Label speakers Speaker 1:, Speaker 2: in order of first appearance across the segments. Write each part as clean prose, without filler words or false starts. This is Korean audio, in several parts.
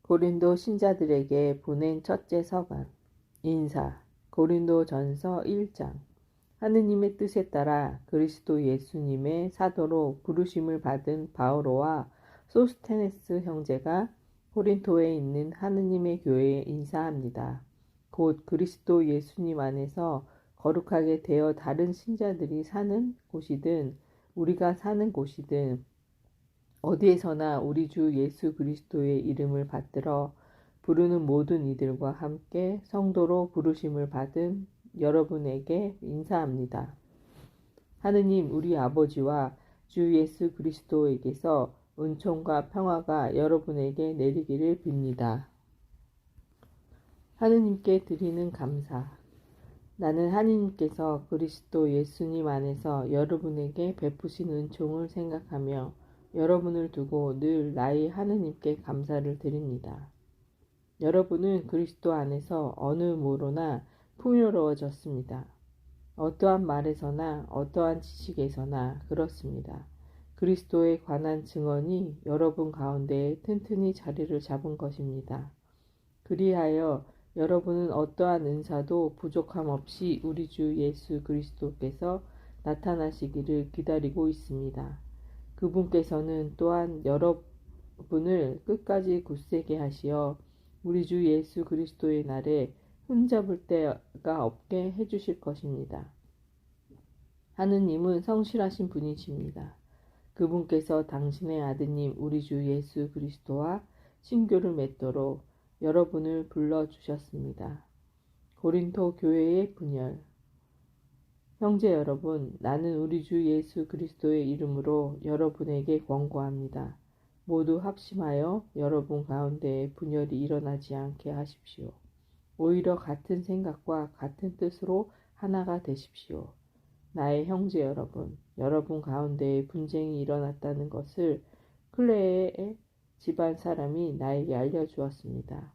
Speaker 1: 고린도 신자들에게 보낸 첫째 서간. 인사. 고린도전서 1장. 하느님의 뜻에 따라 그리스도 예수님의 사도로 부르심을 받은 바오로와 소스테네스 형제가 고린토에 있는 하느님의 교회에 인사합니다. 곧 그리스도 예수님 안에서 거룩하게 되어 다른 신자들이 사는 곳이든 우리가 사는 곳이든 어디에서나 우리 주 예수 그리스도의 이름을 받들어 부르는 모든 이들과 함께 성도로 부르심을 받은 여러분에게 인사합니다. 하느님 우리 아버지와 주 예수 그리스도에게서 은총과 평화가 여러분에게 내리기를 빕니다. 하느님께 드리는 감사. 나는 하느님께서 그리스도 예수님 안에서 여러분에게 베푸신 은총을 생각하며 여러분을 두고 늘 나의 하느님께 감사를 드립니다. 여러분은 그리스도 안에서 어느 모로나 풍요로워졌습니다. 어떠한 말에서나 어떠한 지식에서나 그렇습니다. 그리스도에 관한 증언이 여러분 가운데 튼튼히 자리를 잡은 것입니다. 그리하여 여러분은 어떠한 은사도 부족함 없이 우리 주 예수 그리스도께서 나타나시기를 기다리고 있습니다. 그분께서는 또한 여러분을 끝까지 굳세게 하시어 우리 주 예수 그리스도의 날에 흠잡을 데가 없게 해주실 것입니다. 하느님은 성실하신 분이십니다. 그분께서 당신의 아드님 우리 주 예수 그리스도와 친교를 맺도록 여러분을 불러주셨습니다. 고린토 교회의 분열. 형제 여러분, 나는 우리 주 예수 그리스도의 이름으로 여러분에게 권고합니다. 모두 합심하여 여러분 가운데 분열이 일어나지 않게 하십시오. 오히려 같은 생각과 같은 뜻으로 하나가 되십시오. 나의 형제 여러분, 여러분 가운데 분쟁이 일어났다는 것을 클레의 집안 사람이 나에게 알려주었습니다.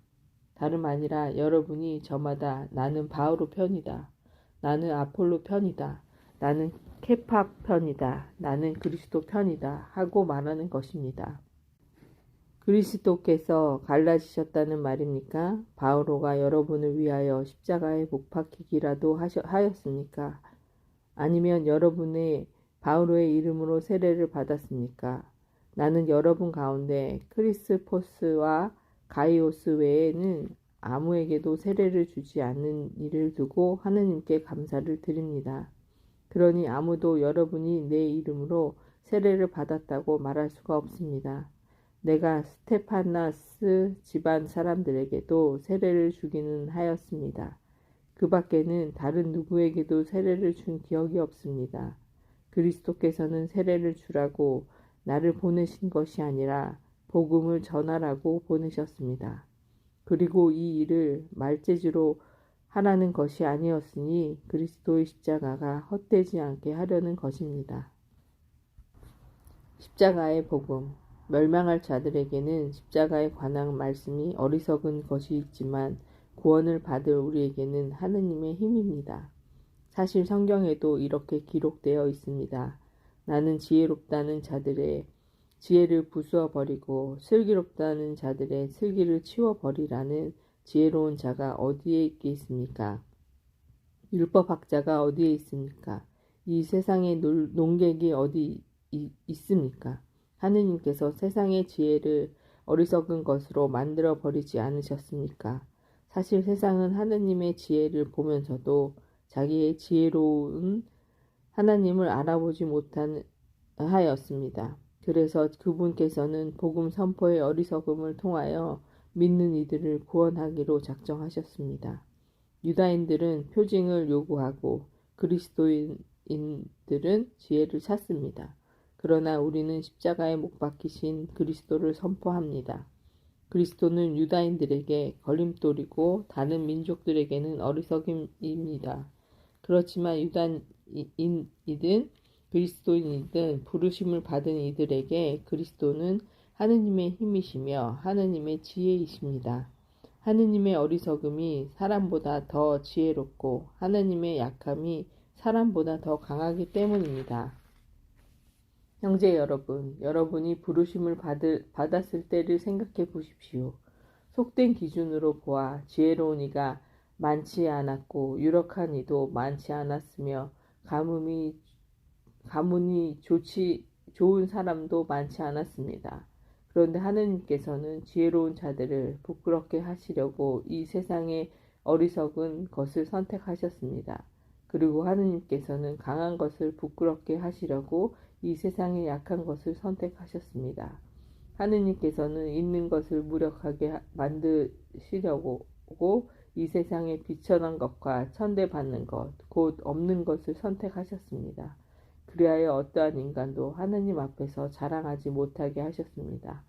Speaker 1: 다름 아니라 여러분이 저마다 나는 바오로 편이다. 나는 아폴로 편이다. 나는 케파 편이다. 나는 그리스도 편이다. 하고 말하는 것입니다. 그리스도께서 갈라지셨다는 말입니까? 바오로가 여러분을 위하여 십자가에 못 박히기라도 하였습니까? 아니면 여러분의 바오로의 이름으로 세례를 받았습니까? 나는 여러분 가운데 크리스포스와 가이오스 외에는 아무에게도 세례를 주지 않는 일을 두고 하느님께 감사를 드립니다. 그러니 아무도 여러분이 내 이름으로 세례를 받았다고 말할 수가 없습니다. 내가 스테파나스 집안 사람들에게도 세례를 주기는 하였습니다. 그 밖에는 다른 누구에게도 세례를 준 기억이 없습니다. 그리스도께서는 세례를 주라고 나를 보내신 것이 아니라 복음을 전하라고 보내셨습니다. 그리고 이 일을 말재주로 하라는 것이 아니었으니 그리스도의 십자가가 헛되지 않게 하려는 것입니다. 십자가의 복음. 멸망할 자들에게는 십자가에 관한 말씀이 어리석은 것이 있지만 구원을 받을 우리에게는 하느님의 힘입니다. 사실 성경에도 이렇게 기록되어 있습니다. 나는 지혜롭다는 자들의 지혜를 부수어 버리고 슬기롭다는 자들의 슬기를 치워 버리라는 지혜로운 자가 어디에 있겠습니까? 율법학자가 어디에 있습니까? 이 세상의 논객이 어디 있습니까? 하느님께서 세상의 지혜를 어리석은 것으로 만들어 버리지 않으셨습니까? 사실 세상은 하느님의 지혜를 보면서도 자기의 지혜로운 하나님을 알아보지 못하였습니다. 그래서 그분께서는 복음 선포의 어리석음을 통하여 믿는 이들을 구원하기로 작정하셨습니다. 유다인들은 표징을 요구하고 그리스도인들은 지혜를 찾습니다. 그러나 우리는 십자가에 못 박히신 그리스도를 선포합니다. 그리스도는 유다인들에게 걸림돌이고 다른 민족들에게는 어리석임입니다. 그렇지만 유다인이든 그리스도인이든 부르심을 받은 이들에게 그리스도는 하느님의 힘이시며 하느님의 지혜이십니다. 하느님의 어리석음이 사람보다 더 지혜롭고 하느님의 약함이 사람보다 더 강하기 때문입니다. 형제 여러분, 여러분이 부르심을 받았을 때를 생각해 보십시오. 속된 기준으로 보아 지혜로운 이가 많지 않았고 유력한 이도 많지 않았으며 가문이 좋은 사람도 많지 않았습니다. 그런데 하느님께서는 지혜로운 자들을 부끄럽게 하시려고 이 세상의 어리석은 것을 선택하셨습니다. 그리고 하느님께서는 강한 것을 부끄럽게 하시려고 이 세상의 약한 것을 선택하셨습니다. 하느님께서는 있는 것을 무력하게 만드시려고 이 세상에 비천한 것과 천대받는 것, 곧 없는 것을 선택하셨습니다. 그리하여 어떠한 인간도 하느님 앞에서 자랑하지 못하게 하셨습니다.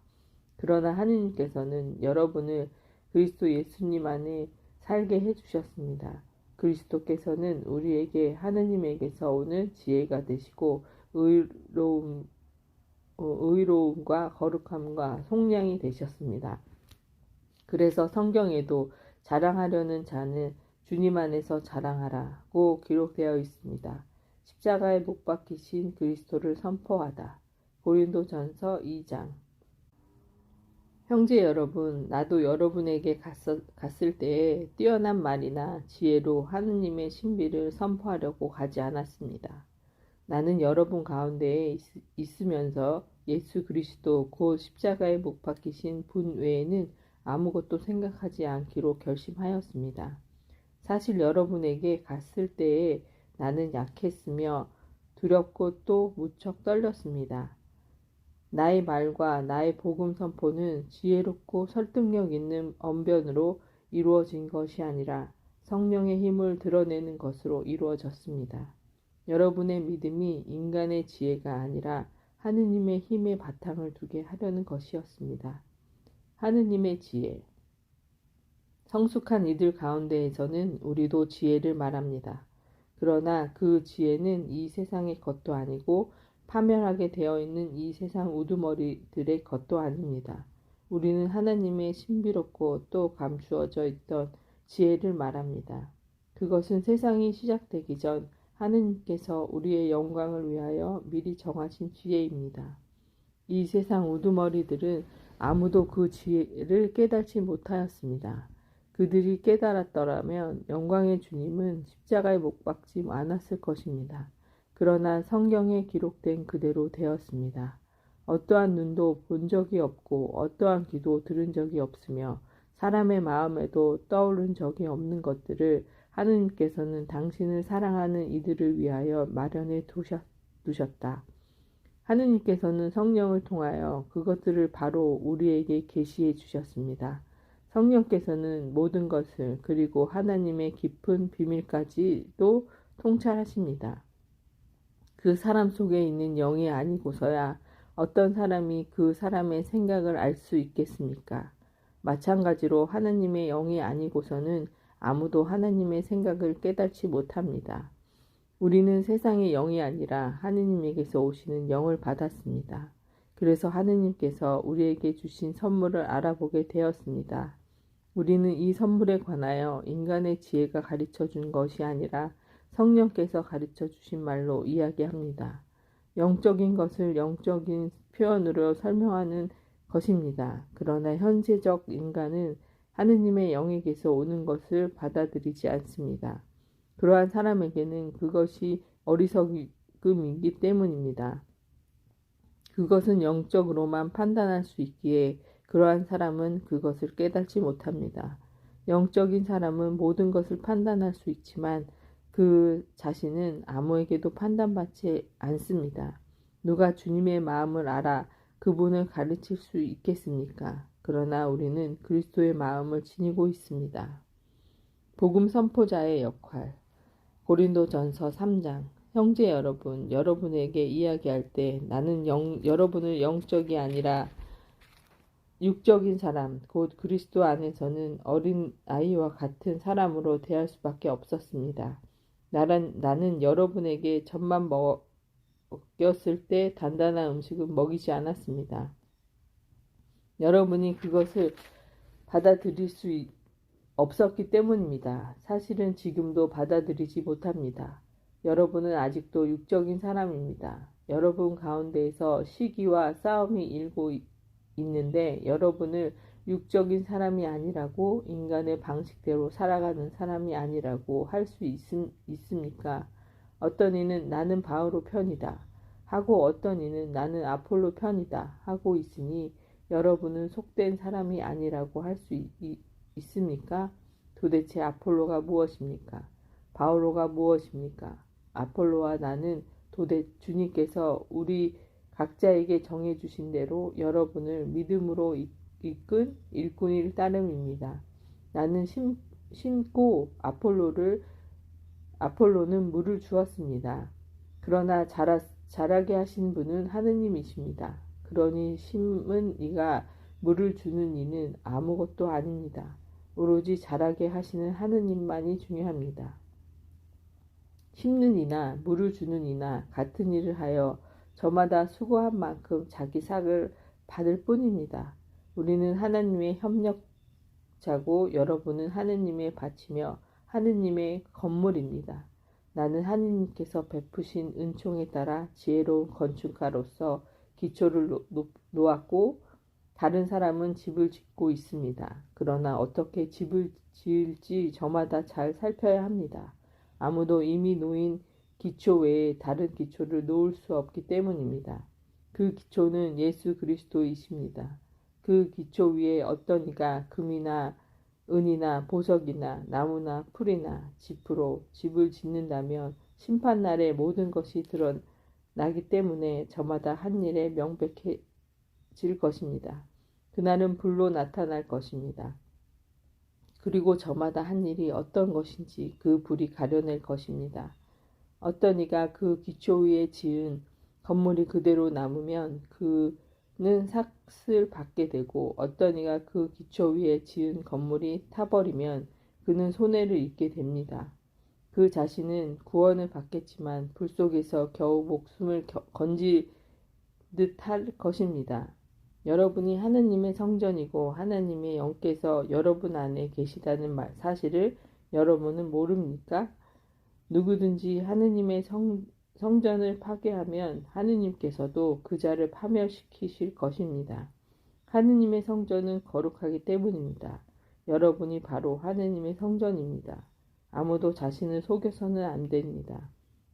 Speaker 1: 그러나 하느님께서는 여러분을 그리스도 예수님 안에 살게 해주셨습니다. 그리스도께서는 우리에게 하느님에게서 오는 지혜가 되시고 의로움과 거룩함과 속량이 되셨습니다. 그래서 성경에도 자랑하려는 자는 주님 안에서 자랑하라고 기록되어 있습니다. 십자가에 못 박히신 그리스도를 선포하다. 고린도전서 2장. 형제 여러분, 나도 여러분에게 갔을 때에 뛰어난 말이나 지혜로 하느님의 신비를 선포하려고 가지 않았습니다. 나는 여러분 가운데에 있으면서 예수 그리스도 곧 십자가에 못 박히신 분 외에는 아무것도 생각하지 않기로 결심하였습니다. 사실 여러분에게 갔을 때에 나는 약했으며 두렵고 또 무척 떨렸습니다. 나의 말과 나의 복음 선포는 지혜롭고 설득력 있는 언변으로 이루어진 것이 아니라 성령의 힘을 드러내는 것으로 이루어졌습니다. 여러분의 믿음이 인간의 지혜가 아니라 하느님의 힘에 바탕을 두게 하려는 것이었습니다. 하느님의 지혜. 성숙한 이들 가운데에서는 우리도 지혜를 말합니다. 그러나 그 지혜는 이 세상의 것도 아니고 파멸하게 되어 있는 이 세상 우두머리들의 것도 아닙니다. 우리는 하나님의 신비롭고 또 감추어져 있던 지혜를 말합니다. 그것은 세상이 시작되기 전 하느님께서 우리의 영광을 위하여 미리 정하신 지혜입니다. 이 세상 우두머리들은 아무도 그 지혜를 깨닫지 못하였습니다. 그들이 깨달았더라면 영광의 주님은 십자가에 못 박지 않았을 것입니다. 그러나 성경에 기록된 그대로 되었습니다. 어떠한 눈도 본 적이 없고 어떠한 귀도 들은 적이 없으며 사람의 마음에도 떠오른 적이 없는 것들을 하느님께서는 당신을 사랑하는 이들을 위하여 마련해 두셨다. 하느님께서는 성령을 통하여 그것들을 바로 우리에게 계시해 주셨습니다. 성령께서는 모든 것을 그리고 하나님의 깊은 비밀까지도 통찰하십니다. 그 사람 속에 있는 영이 아니고서야 어떤 사람이 그 사람의 생각을 알 수 있겠습니까? 마찬가지로 하나님의 영이 아니고서는 아무도 하나님의 생각을 깨닫지 못합니다. 우리는 세상의 영이 아니라 하느님에게서 오시는 영을 받았습니다. 그래서 하느님께서 우리에게 주신 선물을 알아보게 되었습니다. 우리는 이 선물에 관하여 인간의 지혜가 가르쳐 준 것이 아니라 성령께서 가르쳐 주신 말로 이야기합니다. 영적인 것을 영적인 표현으로 설명하는 것입니다. 그러나 현재적 인간은 하느님의 영에게서 오는 것을 받아들이지 않습니다. 그러한 사람에게는 그것이 어리석음이기 때문입니다. 그것은 영적으로만 판단할 수 있기에 그러한 사람은 그것을 깨닫지 못합니다. 영적인 사람은 모든 것을 판단할 수 있지만 그 자신은 아무에게도 판단받지 않습니다. 누가 주님의 마음을 알아 그분을 가르칠 수 있겠습니까? 그러나 우리는 그리스도의 마음을 지니고 있습니다. 복음 선포자의 역할. 고린도전서 3장. 형제 여러분, 여러분에게 이야기할 때 나는 여러분을 영적이 아니라 육적인 사람, 곧 그리스도 안에서는 어린 아이와 같은 사람으로 대할 수밖에 없었습니다. 나는 여러분에게 젖만 먹였을 때 단단한 음식은 먹이지 않았습니다. 여러분이 그것을 받아들일 수 없었기 때문입니다. 사실은 지금도 받아들이지 못합니다. 여러분은 아직도 육적인 사람입니다. 여러분 가운데에서 시기와 싸움이 일고 있는데 여러분을 육적인 사람이 아니라고, 인간의 방식대로 살아가는 사람이 아니라고 할 수 있습니까? 어떤 이는 나는 바오로 편이다 하고 어떤 이는 나는 아폴로 편이다 하고 있으니 여러분은 속된 사람이 아니라고 할 수 있습니까? 도대체 아폴로가 무엇입니까? 바오로가 무엇입니까? 아폴로와 나는 주님께서 우리 각자에게 정해주신 대로 여러분을 믿음으로 이끈 일꾼일 따름입니다. 나는 심고 아폴로는 물을 주었습니다. 그러나 자라게 하신 분은 하느님이십니다. 그러니 심은 이가 물을 주는 이는 아무것도 아닙니다. 오로지 자라게 하시는 하느님만이 중요합니다. 심는 이나 물을 주는 이나 같은 일을 하여 저마다 수고한 만큼 자기 삭을 받을 뿐입니다. 우리는 하나님의 협력자고 여러분은 하느님의 밭이며 하느님의 건물입니다. 나는 하느님께서 베푸신 은총에 따라 지혜로운 건축가로서 기초를 놓았고 다른 사람은 집을 짓고 있습니다. 그러나 어떻게 집을 지을지 저마다 잘 살펴야 합니다. 아무도 이미 놓인 기초 외에 다른 기초를 놓을 수 없기 때문입니다. 그 기초는 예수 그리스도이십니다. 그 기초 위에 어떤 이가 금이나 은이나 보석이나 나무나 풀이나 짚으로 집을 짓는다면 심판날에 모든 것이 드러나기 때문에 저마다 한 일에 명백해질 것입니다. 그날은 불로 나타날 것입니다. 그리고 저마다 한 일이 어떤 것인지 그 불이 가려낼 것입니다. 어떤 이가 그 기초 위에 지은 건물이 그대로 남으면 그는 삭을 받게 되고 어떤 이가 그 기초 위에 지은 건물이 타버리면 그는 손해를 입게 됩니다. 그 자신은 구원을 받겠지만 불 속에서 겨우 목숨을 건지듯 할 것입니다. 여러분이 하느님의 성전이고 하나님의 영께서 여러분 안에 계시다는 사실을 여러분은 모릅니까? 누구든지 하느님의 성전을 파괴하면 하느님께서도 그 자를 파멸시키실 것입니다. 하느님의 성전은 거룩하기 때문입니다. 여러분이 바로 하느님의 성전입니다. 아무도 자신을 속여서는 안 됩니다.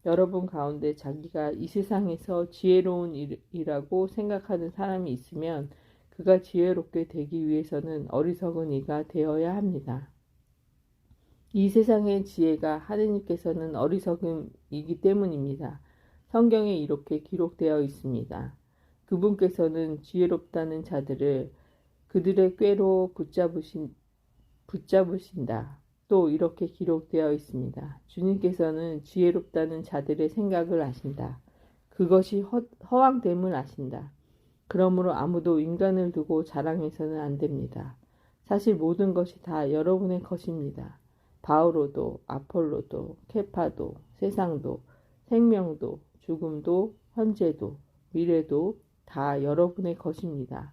Speaker 1: 여러분 가운데 자기가 이 세상에서 지혜로운 이라고 생각하는 사람이 있으면 그가 지혜롭게 되기 위해서는 어리석은 이가 되어야 합니다. 이 세상의 지혜가 하느님께서는 어리석음이기 때문입니다. 성경에 이렇게 기록되어 있습니다. 그분께서는 지혜롭다는 자들을 그들의 꾀로 붙잡으신다. 또 이렇게 기록되어 있습니다. 주님께서는 지혜롭다는 자들의 생각을 아신다. 그것이 허황됨을 아신다. 그러므로 아무도 인간을 두고 자랑해서는 안 됩니다. 사실 모든 것이 다 여러분의 것입니다. 바오로도, 아폴로도, 케파도, 세상도, 생명도, 죽음도, 현재도, 미래도 다 여러분의 것입니다.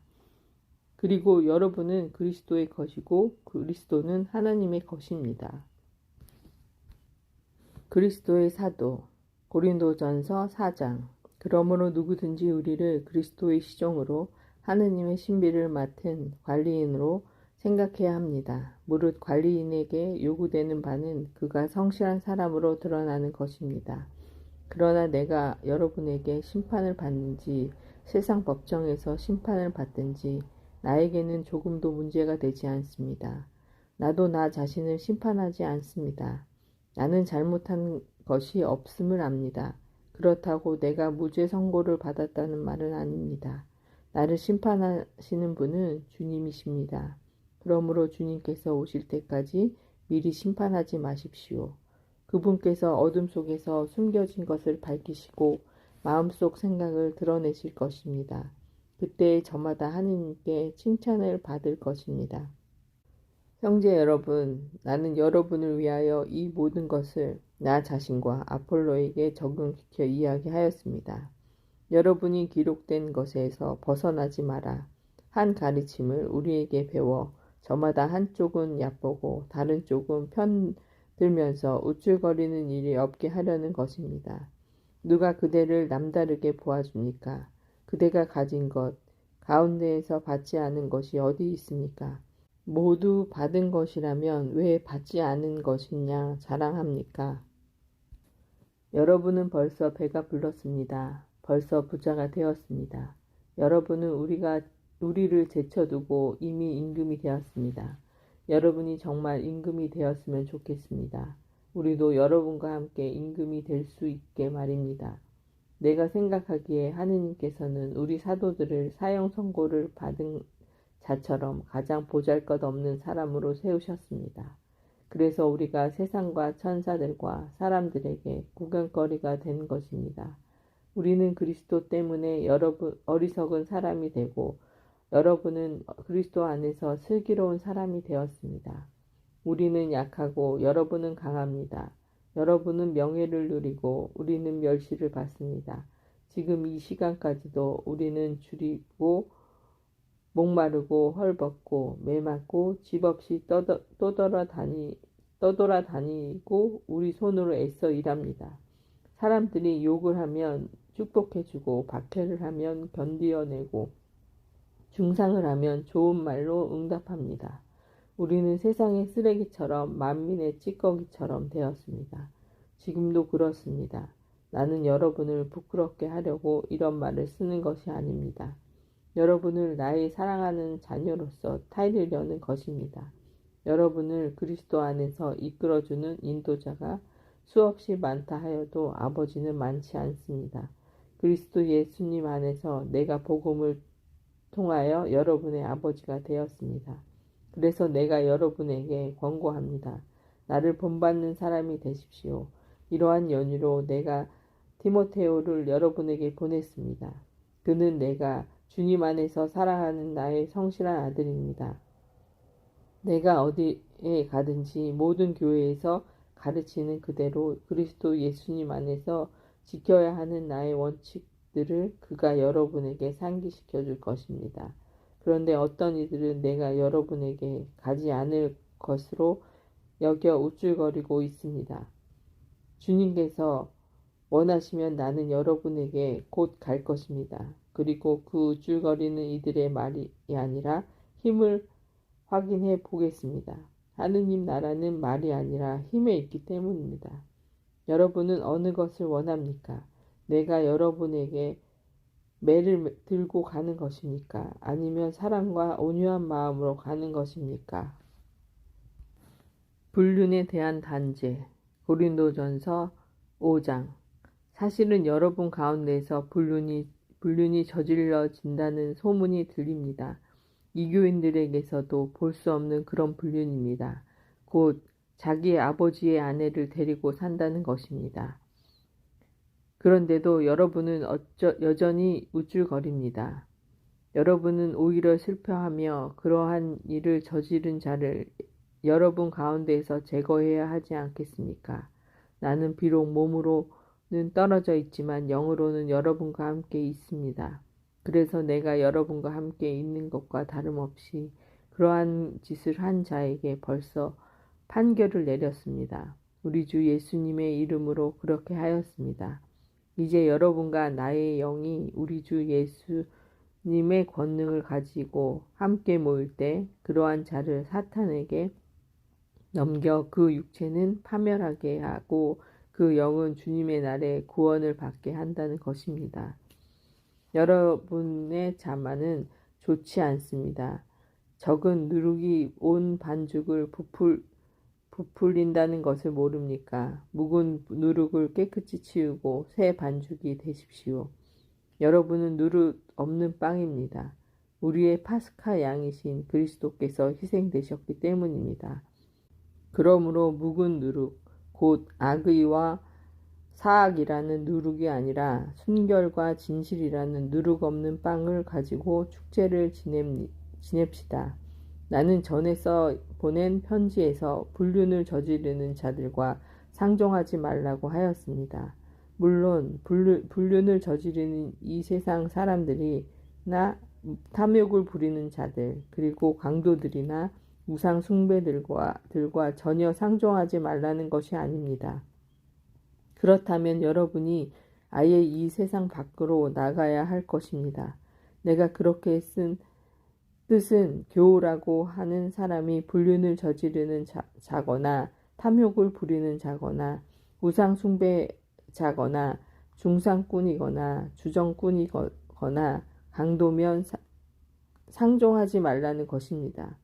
Speaker 1: 그리고 여러분은 그리스도의 것이고 그리스도는 하나님의 것입니다. 그리스도의 사도 고린도전서 4장. 그러므로 누구든지 우리를 그리스도의 시종으로 하느님의 신비를 맡은 관리인으로 생각해야 합니다. 무릇 관리인에게 요구되는 바는 그가 성실한 사람으로 드러나는 것입니다. 그러나 내가 여러분에게 심판을 받는지 세상 법정에서 심판을 받든지 나에게는 조금도 문제가 되지 않습니다. 나도 나 자신을 심판하지 않습니다. 나는 잘못한 것이 없음을 압니다. 그렇다고 내가 무죄 선고를 받았다는 말은 아닙니다. 나를 심판하시는 분은 주님이십니다. 그러므로 주님께서 오실 때까지 미리 심판하지 마십시오. 그분께서 어둠 속에서 숨겨진 것을 밝히시고 마음속 생각을 드러내실 것입니다. 그때 저마다 하느님께 칭찬을 받을 것입니다. 형제 여러분, 나는 여러분을 위하여 이 모든 것을 나 자신과 아폴로에게 적용시켜 이야기하였습니다. 여러분이 기록된 것에서 벗어나지 마라. 한 가르침을 우리에게 배워 저마다 한쪽은 얕보고 다른 쪽은 편들면서 우쭐거리는 일이 없게 하려는 것입니다. 누가 그대를 남다르게 보아줍니까? 그대가 가진 것, 가운데에서 받지 않은 것이 어디 있습니까? 모두 받은 것이라면 왜 받지 않은 것이냐 자랑합니까? 여러분은 벌써 배가 불렀습니다. 벌써 부자가 되었습니다. 여러분은 우리를 제쳐두고 이미 임금이 되었습니다. 여러분이 정말 임금이 되었으면 좋겠습니다. 우리도 여러분과 함께 임금이 될 수 있게 말입니다. 내가 생각하기에 하느님께서는 우리 사도들을 사형 선고를 받은 자처럼 가장 보잘것없는 사람으로 세우셨습니다. 그래서 우리가 세상과 천사들과 사람들에게 구경거리가 된 것입니다. 우리는 그리스도 때문에 어리석은 사람이 되고 여러분은 그리스도 안에서 슬기로운 사람이 되었습니다. 우리는 약하고 여러분은 강합니다. 여러분은 명예를 누리고 우리는 멸시를 받습니다. 지금 이 시간까지도 우리는 줄이고 목마르고 헐벗고 매맞고 집 없이 떠돌아다니고 우리 손으로 애써 일합니다. 사람들이 욕을 하면 축복해주고 박해를 하면 견디어내고 중상을 하면 좋은 말로 응답합니다. 우리는 세상의 쓰레기처럼 만민의 찌꺼기처럼 되었습니다. 지금도 그렇습니다. 나는 여러분을 부끄럽게 하려고 이런 말을 쓰는 것이 아닙니다. 여러분을 나의 사랑하는 자녀로서 타이르려는 것입니다. 여러분을 그리스도 안에서 이끌어주는 인도자가 수없이 많다 하여도 아버지는 많지 않습니다. 그리스도 예수님 안에서 내가 복음을 통하여 여러분의 아버지가 되었습니다. 그래서 내가 여러분에게 권고합니다. 나를 본받는 사람이 되십시오. 이러한 연유로 내가 디모데오를 여러분에게 보냈습니다. 그는 내가 주님 안에서 사랑하는 나의 성실한 아들입니다. 내가 어디에 가든지 모든 교회에서 가르치는 그대로 그리스도 예수님 안에서 지켜야 하는 나의 원칙들을 그가 여러분에게 상기시켜 줄 것입니다. 그런데 어떤 이들은 내가 여러분에게 가지 않을 것으로 여겨 우쭐거리고 있습니다. 주님께서 원하시면 나는 여러분에게 곧 갈 것입니다. 그리고 그 우쭐거리는 이들의 말이 아니라 힘을 확인해 보겠습니다. 하느님 나라는 말이 아니라 힘에 있기 때문입니다. 여러분은 어느 것을 원합니까? 내가 여러분에게 매를 들고 가는 것입니까? 아니면 사랑과 온유한 마음으로 가는 것입니까? 불륜에 대한 단죄. 고린도전서 5장. 사실은 여러분 가운데서 불륜이 저질러진다는 소문이 들립니다. 이교인들에게서도 볼 수 없는 그런 불륜입니다. 곧 자기 아버지의 아내를 데리고 산다는 것입니다. 그런데도 여러분은 여전히 우쭐거립니다. 여러분은 오히려 슬퍼하며 그러한 일을 저지른 자를 여러분 가운데에서 제거해야 하지 않겠습니까? 나는 비록 몸으로는 떨어져 있지만 영으로는 여러분과 함께 있습니다. 그래서 내가 여러분과 함께 있는 것과 다름없이 그러한 짓을 한 자에게 벌써 판결을 내렸습니다. 우리 주 예수님의 이름으로 그렇게 하였습니다. 이제 여러분과 나의 영이 우리 주 예수님의 권능을 가지고 함께 모일 때 그러한 자를 사탄에게 넘겨 그 육체는 파멸하게 하고 그 영은 주님의 날에 구원을 받게 한다는 것입니다. 여러분의 자만은 좋지 않습니다. 적은 누룩이 온 반죽을 부풀린다는 것을 모릅니까? 묵은 누룩을 깨끗이 치우고 새 반죽이 되십시오. 여러분은 누룩 없는 빵입니다. 우리의 파스카 양이신 그리스도께서 희생되셨기 때문입니다. 그러므로 묵은 누룩, 곧 악의와 사악이라는 누룩이 아니라 순결과 진실이라는 누룩 없는 빵을 가지고 축제를 지냅시다. 나는 전에 보낸 편지에서 불륜을 저지르는 자들과 상종하지 말라고 하였습니다. 물론 불륜을 저지르는 이 세상 사람들이나 탐욕을 부리는 자들, 그리고 강도들이나 우상 숭배들과 전혀 상종하지 말라는 것이 아닙니다. 그렇다면 여러분이 아예 이 세상 밖으로 나가야 할 것입니다. 내가 그렇게 쓴 뜻은 교우라고 하는 사람이 불륜을 저지르는 자거나 탐욕을 부리는 자거나 우상숭배자거나 중상꾼이거나 주정꾼이거나 강도면 상종하지 말라는 것입니다.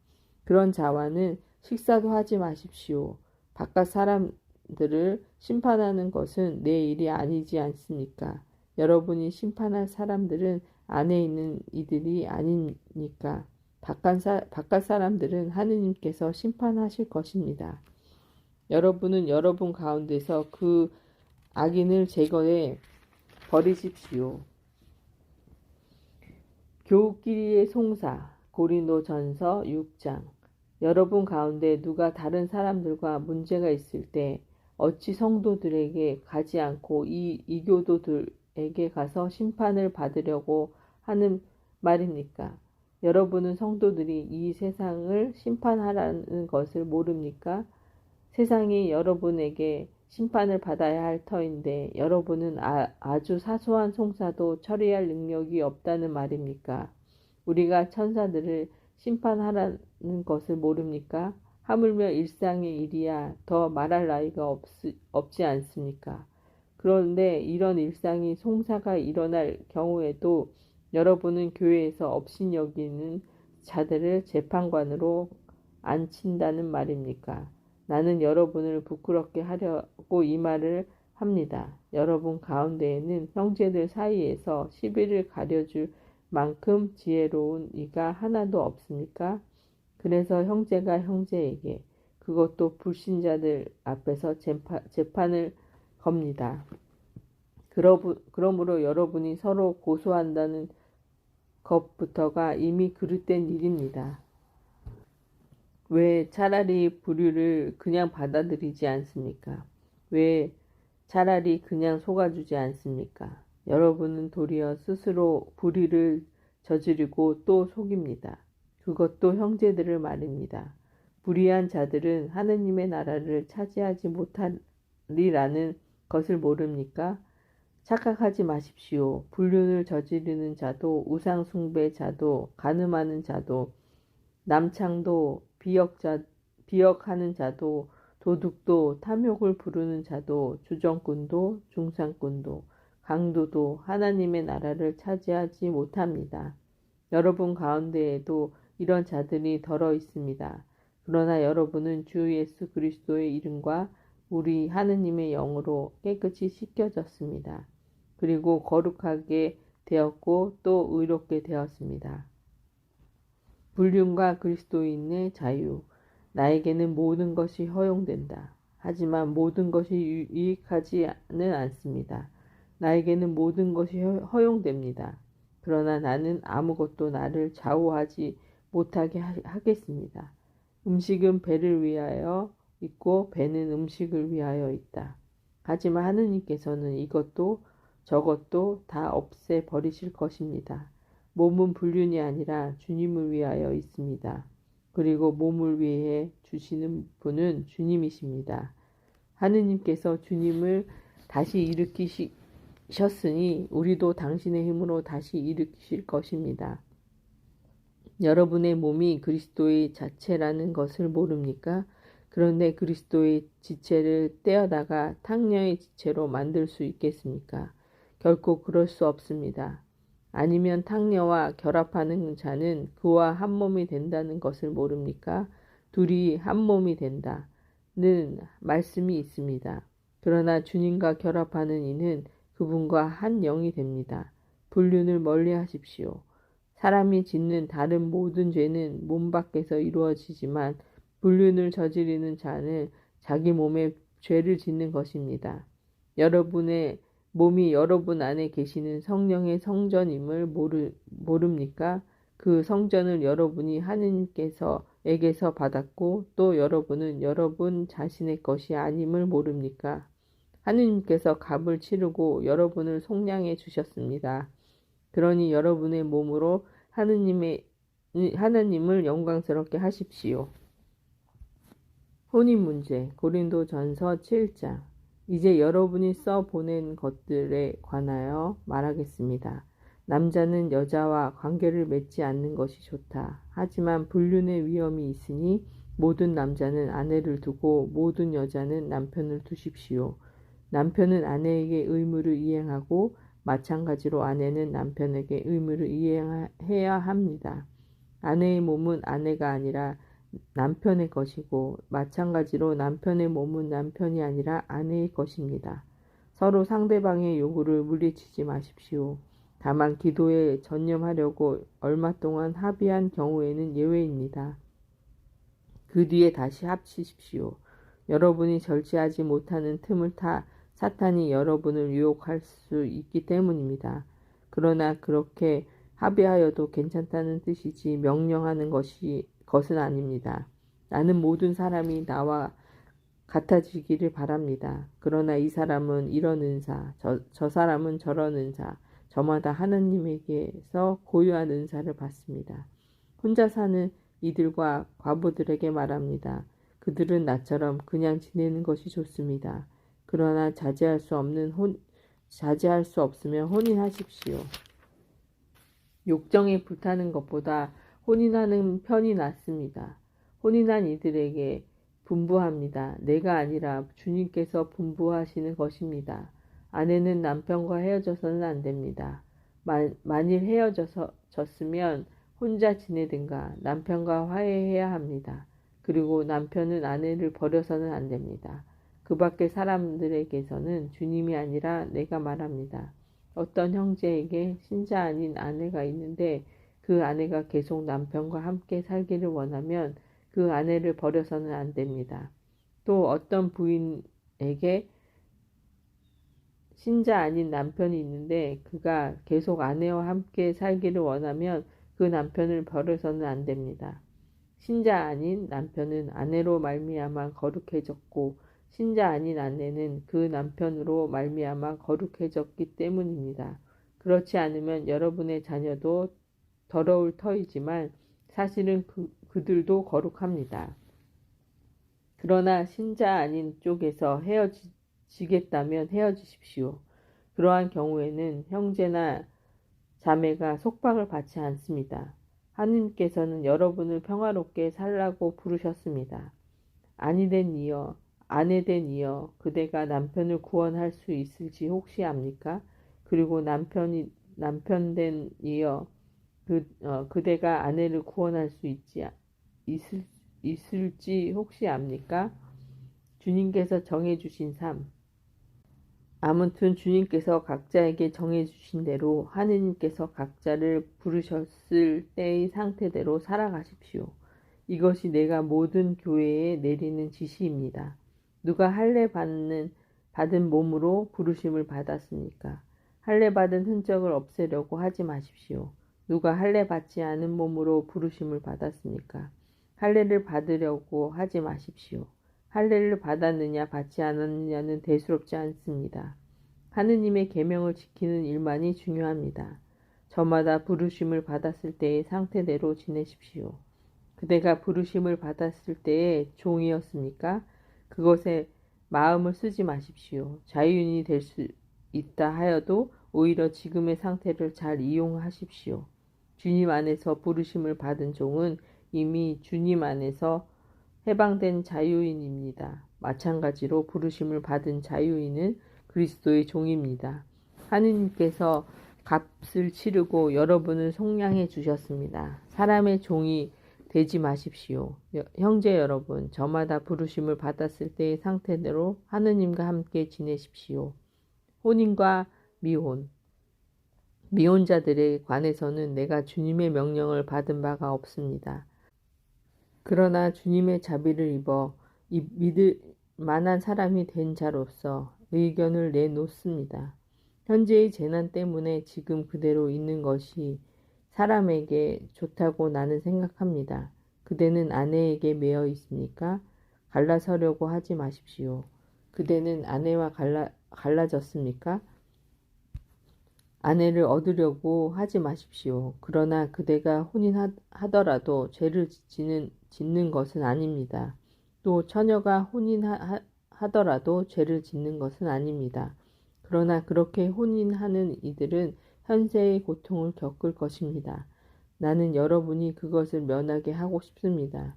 Speaker 1: 그런 자와는 식사도 하지 마십시오. 바깥 사람들을 심판하는 것은 내 일이 아니지 않습니까? 여러분이 심판할 사람들은 안에 있는 이들이 아니니까 바깥 사람들은 하느님께서 심판하실 것입니다. 여러분은 여러분 가운데서 그 악인을 제거해 버리십시오. 교우끼리의 송사 고린도전서 6장. 여러분 가운데 누가 다른 사람들과 문제가 있을 때 어찌 성도들에게 가지 않고 이 이교도들에게 가서 심판을 받으려고 하는 말입니까? 여러분은 성도들이 이 세상을 심판하라는 것을 모릅니까? 세상이 여러분에게 심판을 받아야 할 터인데 여러분은 아주 사소한 송사도 처리할 능력이 없다는 말입니까? 우리가 천사들을 심판하라는 것을 모릅니까? 하물며 일상의 일이야 더 말할 나위가 없지 않습니까? 그런데 이런 일상이 송사가 일어날 경우에도 여러분은 교회에서 업신여기는 자들을 재판관으로 앉힌다는 말입니까? 나는 여러분을 부끄럽게 하려고 이 말을 합니다. 여러분 가운데에는 형제들 사이에서 시비를 가려줄 만큼 지혜로운 이가 하나도 없습니까? 그래서 형제가 형제에게 그것도 불신자들 앞에서 재판을 겁니다. 그러므로 여러분이 서로 고소한다는 것부터가 이미 그릇된 일입니다. 왜 차라리 불의를 그냥 받아들이지 않습니까? 왜 차라리 그냥 속아주지 않습니까? 여러분은 도리어 스스로 불의를 저지르고 또 속입니다. 그것도 형제들을 말입니다. 불의한 자들은 하느님의 나라를 차지하지 못하리라는 것을 모릅니까? 착각하지 마십시오. 불륜을 저지르는 자도 우상숭배자도 간음하는 자도 남창도 비역하는 자도 도둑도 탐욕을 부르는 자도 주정꾼도 중상꾼도 강도도 하나님의 나라를 차지하지 못합니다. 여러분 가운데에도 이런 자들이 덜어 있습니다. 그러나 여러분은 주 예수 그리스도의 이름과 우리 하느님의 영으로 깨끗이 씻겨졌습니다. 그리고 거룩하게 되었고 또 의롭게 되었습니다. 불륜과 그리스도인의 자유. 나에게는 모든 것이 허용된다. 하지만 모든 것이 유익하지는 않습니다. 나에게는 모든 것이 허용됩니다. 그러나 나는 아무것도 나를 좌우하지 못하게 하겠습니다. 음식은 배를 위하여 있고 배는 음식을 위하여 있다. 하지만 하느님께서는 이것도 저것도 다 없애 버리실 것입니다. 몸은 불륜이 아니라 주님을 위하여 있습니다. 그리고 몸을 위해 주시는 분은 주님이십니다. 하느님께서 주님을 다시 일으키셨으니 우리도 당신의 힘으로 다시 일으키실 것입니다. 여러분의 몸이 그리스도의 자체라는 것을 모릅니까? 그런데 그리스도의 지체를 떼어다가 탕녀의 지체로 만들 수 있겠습니까? 결코 그럴 수 없습니다. 아니면 탕녀와 결합하는 자는 그와 한 몸이 된다는 것을 모릅니까? 둘이 한 몸이 된다는 말씀이 있습니다. 그러나 주님과 결합하는 이는 그분과 한 영이 됩니다. 불륜을 멀리 하십시오. 사람이 짓는 다른 모든 죄는 몸 밖에서 이루어지지만 불륜을 저지르는 자는 자기 몸에 죄를 짓는 것입니다. 여러분의 몸이 여러분 안에 계시는 성령의 성전임을 모릅니까? 그 성전을 여러분이 하느님께서에게서 받았고 또 여러분은 여러분 자신의 것이 아님을 모릅니까? 하느님께서 값을 치르고 여러분을 속량해 주셨습니다. 그러니 여러분의 몸으로 하나님을 영광스럽게 하십시오. 혼인 문제 고린도전서 7장. 이제 여러분이 써 보낸 것들에 관하여 말하겠습니다. 남자는 여자와 관계를 맺지 않는 것이 좋다. 하지만 불륜의 위험이 있으니 모든 남자는 아내를 두고 모든 여자는 남편을 두십시오. 남편은 아내에게 의무를 이행하고 마찬가지로 아내는 남편에게 의무를 이행해야 합니다. 아내의 몸은 아내가 아니라 남편의 것이고 마찬가지로 남편의 몸은 남편이 아니라 아내의 것입니다. 서로 상대방의 요구를 물리치지 마십시오. 다만 기도에 전념하려고 얼마 동안 합의한 경우에는 예외입니다. 그 뒤에 다시 합치십시오. 여러분이 절제하지 못하는 틈을 타 사탄이 여러분을 유혹할 수 있기 때문입니다. 그러나 그렇게 합의하여도 괜찮다는 뜻이지 명령하는 것은 아닙니다. 나는 모든 사람이 나와 같아지기를 바랍니다. 그러나 이 사람은 이런 은사, 저 사람은 저런 은사, 저마다 하느님에게서 고유한 은사를 받습니다. 혼자 사는 이들과 과부들에게 말합니다. 그들은 나처럼 그냥 지내는 것이 좋습니다. 그러나 자제할 수 없으면 혼인하십시오. 욕정에 불타는 것보다 혼인하는 편이 낫습니다. 혼인한 이들에게 분부합니다. 내가 아니라 주님께서 분부하시는 것입니다. 아내는 남편과 헤어져서는 안 됩니다. 만일 헤어졌으면 혼자 지내든가 남편과 화해해야 합니다. 그리고 남편은 아내를 버려서는 안 됩니다. 그 밖의 사람들에게서는 주님이 아니라 내가 말합니다. 어떤 형제에게 신자 아닌 아내가 있는데 그 아내가 계속 남편과 함께 살기를 원하면 그 아내를 버려서는 안 됩니다. 또 어떤 부인에게 신자 아닌 남편이 있는데 그가 계속 아내와 함께 살기를 원하면 그 남편을 버려서는 안 됩니다. 신자 아닌 남편은 아내로 말미암아 거룩해졌고 신자 아닌 아내는 그 남편으로 말미암아 거룩해졌기 때문입니다. 그렇지 않으면 여러분의 자녀도 더러울 터이지만 사실은 그들도 거룩합니다. 그러나 신자 아닌 쪽에서 헤어지겠다면 헤어지십시오. 그러한 경우에는 형제나 자매가 속박을 받지 않습니다. 하느님께서는 여러분을 평화롭게 살라고 부르셨습니다. 아내된 이여 그대가 남편을 구원할 수 있을지 혹시 압니까? 그리고 남편된 이여 그대가 아내를 구원할 수 있을지 혹시 압니까? 주님께서 정해주신 삶. 아무튼 주님께서 각자에게 정해주신 대로 하느님께서 각자를 부르셨을 때의 상태대로 살아가십시오. 이것이 내가 모든 교회에 내리는 지시입니다. 누가 할례 받은 몸으로 부르심을 받았습니까? 할례 받은 흔적을 없애려고 하지 마십시오. 누가 할례 받지 않은 몸으로 부르심을 받았습니까? 할례를 받으려고 하지 마십시오. 할례를 받았느냐 받지 않았느냐는 대수롭지 않습니다. 하느님의 계명을 지키는 일만이 중요합니다. 저마다 부르심을 받았을 때의 상태대로 지내십시오. 그대가 부르심을 받았을 때의 종이었습니까? 그것에 마음을 쓰지 마십시오. 자유인이 될 수 있다 하여도 오히려 지금의 상태를 잘 이용하십시오. 주님 안에서 부르심을 받은 종은 이미 주님 안에서 해방된 자유인입니다. 마찬가지로 부르심을 받은 자유인은 그리스도의 종입니다. 하느님께서 값을 치르고 여러분을 속량해 주셨습니다. 사람의 종이 되지 마십시오. 형제 여러분, 저마다 부르심을 받았을 때의 상태대로 하느님과 함께 지내십시오. 혼인과 미혼자들에 관해서는 내가 주님의 명령을 받은 바가 없습니다. 그러나 주님의 자비를 입어 믿을 만한 사람이 된 자로서 의견을 내놓습니다. 현재의 재난 때문에 지금 그대로 있는 것이 사람에게 좋다고 나는 생각합니다. 그대는 아내에게 매여 있습니까? 갈라서려고 하지 마십시오. 그대는 아내와 갈라졌습니까? 아내를 얻으려고 하지 마십시오. 그러나 그대가 혼인하더라도 죄를 짓는 것은 아닙니다. 또 처녀가 혼인하더라도 죄를 짓는 것은 아닙니다. 그러나 그렇게 혼인하는 이들은 현세의 고통을 겪을 것입니다. 나는 여러분이 그것을 면하게 하고 싶습니다.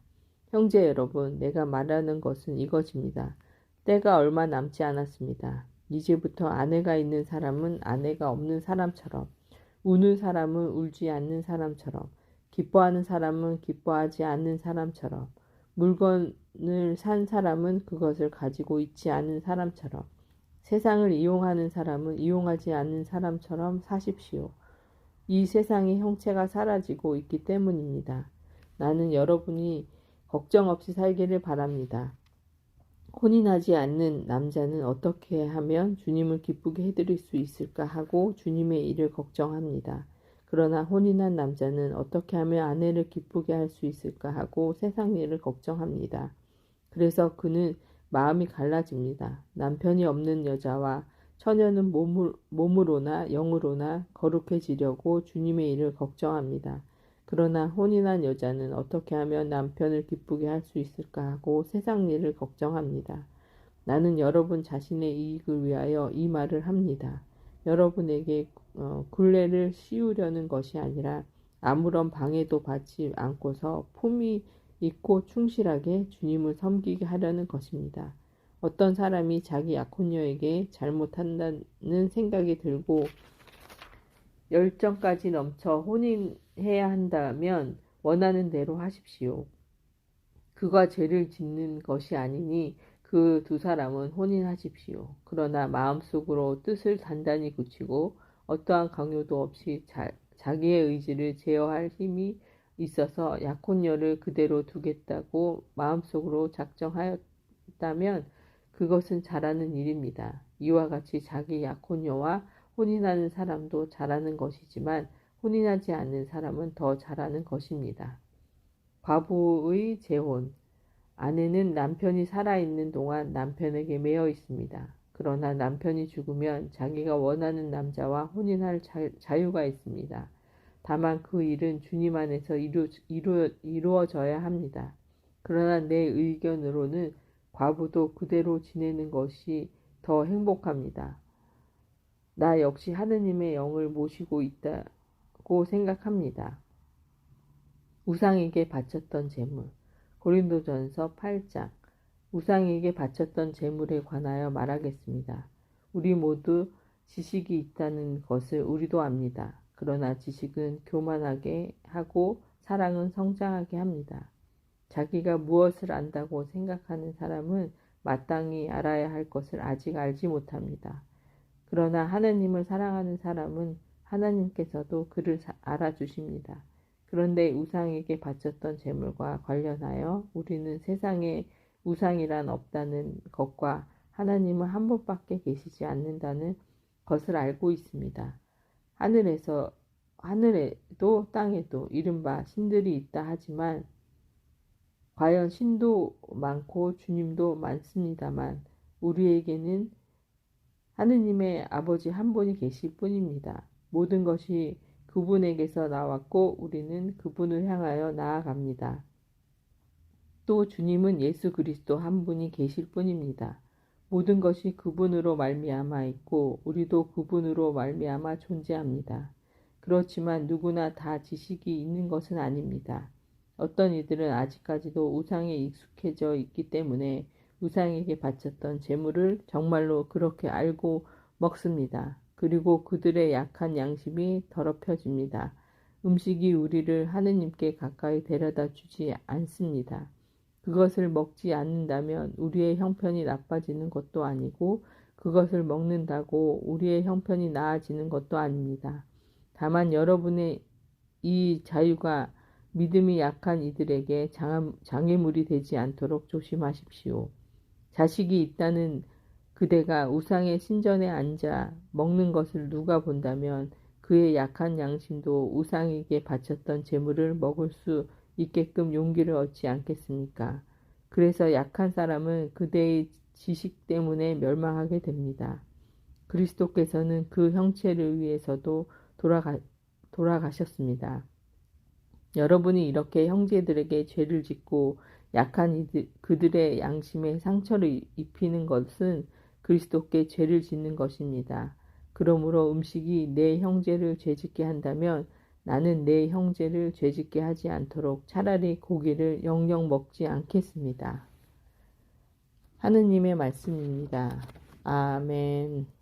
Speaker 1: 형제 여러분, 내가 말하는 것은 이것입니다. 때가 얼마 남지 않았습니다. 이제부터 아내가 있는 사람은 아내가 없는 사람처럼, 우는 사람은 울지 않는 사람처럼, 기뻐하는 사람은 기뻐하지 않는 사람처럼, 물건을 산 사람은 그것을 가지고 있지 않은 사람처럼, 세상을 이용하는 사람은 이용하지 않는 사람처럼 사십시오. 이 세상의 형체가 사라지고 있기 때문입니다. 나는 여러분이 걱정 없이 살기를 바랍니다. 혼인하지 않는 남자는 어떻게 하면 주님을 기쁘게 해드릴 수 있을까 하고 주님의 일을 걱정합니다. 그러나 혼인한 남자는 어떻게 하면 아내를 기쁘게 할 수 있을까 하고 세상 일을 걱정합니다. 그래서 그는 마음이 갈라집니다. 남편이 없는 여자와 처녀는 몸으로나 영으로나 거룩해지려고 주님의 일을 걱정합니다. 그러나 혼인한 여자는 어떻게 하면 남편을 기쁘게 할 수 있을까 하고 세상 일을 걱정합니다. 나는 여러분 자신의 이익을 위하여 이 말을 합니다. 여러분에게 굴레를 씌우려는 것이 아니라 아무런 방해도 받지 않고서 품위 있고 충실하게 주님을 섬기게 하려는 것입니다. 어떤 사람이 자기 약혼녀에게 잘못한다는 생각이 들고 열정까지 넘쳐 혼인해야 한다면 원하는 대로 하십시오. 그가 죄를 짓는 것이 아니니 그 두 사람은 혼인하십시오. 그러나 마음속으로 뜻을 단단히 굳히고 어떠한 강요도 없이 자기의 의지를 제어할 힘이 있어서 약혼녀를 그대로 두겠다고 마음속으로 작정하였다면 그것은 잘하는 일입니다. 이와 같이 자기 약혼녀와 혼인하는 사람도 잘하는 것이지만 혼인하지 않는 사람은 더 잘하는 것입니다. 과부의 재혼. 아내는 남편이 살아있는 동안 남편에게 매여 있습니다. 그러나 남편이 죽으면 자기가 원하는 남자와 혼인할 자유가 있습니다. 다만 그 일은 주님 안에서 이루어져야 합니다. 그러나 내 의견으로는 과부도 그대로 지내는 것이 더 행복합니다. 나 역시 하느님의 영을 모시고 있다고 생각합니다. 우상에게 바쳤던 재물. 고린도전서 8장. 우상에게 바쳤던 재물에 관하여 말하겠습니다. 우리 모두 지식이 있다는 것을 우리도 압니다. 그러나 지식은 교만하게 하고 사랑은 성장하게 합니다. 자기가 무엇을 안다고 생각하는 사람은 마땅히 알아야 할 것을 아직 알지 못합니다. 그러나 하나님을 사랑하는 사람은 하나님께서도 그를 알아주십니다. 그런데 우상에게 바쳤던 재물과 관련하여 우리는 세상에 우상이란 없다는 것과 하나님은 한 분밖에 계시지 않는다는 것을 알고 있습니다. 하늘에도 땅에도 이른바 신들이 있다 하지만 과연 신도 많고 주님도 많습니다만 우리에게는 하느님의 아버지 한 분이 계실 뿐입니다. 모든 것이 그분에게서 나왔고 우리는 그분을 향하여 나아갑니다. 또 주님은 예수 그리스도 한 분이 계실 뿐입니다. 모든 것이 그분으로 말미암아 있고 우리도 그분으로 말미암아 존재합니다. 그렇지만 누구나 다 지식이 있는 것은 아닙니다. 어떤 이들은 아직까지도 우상에 익숙해져 있기 때문에 우상에게 바쳤던 재물을 정말로 그렇게 알고 먹습니다. 그리고 그들의 약한 양심이 더럽혀집니다. 음식이 우리를 하느님께 가까이 데려다 주지 않습니다. 그것을 먹지 않는다면 우리의 형편이 나빠지는 것도 아니고 그것을 먹는다고 우리의 형편이 나아지는 것도 아닙니다. 다만 여러분의 이 자유가 믿음이 약한 이들에게 장애물이 되지 않도록 조심하십시오. 자식이 있다는 그대가 우상의 신전에 앉아 먹는 것을 누가 본다면 그의 약한 양심도 우상에게 바쳤던 재물을 먹을 수 있게끔 용기를 얻지 않겠습니까? 그래서 약한 사람은 그대의 지식 때문에 멸망하게 됩니다. 그리스도께서는 그 형체를 위해서도 돌아가셨습니다. 여러분이 이렇게 형제들에게 죄를 짓고 약한 그들의 양심에 상처를 입히는 것은 그리스도께 죄를 짓는 것입니다. 그러므로 음식이 내 형제를 죄짓게 한다면 나는 내 형제를 죄짓게 하지 않도록 차라리 고기를 영영 먹지 않겠습니다. 하느님의 말씀입니다. 아멘.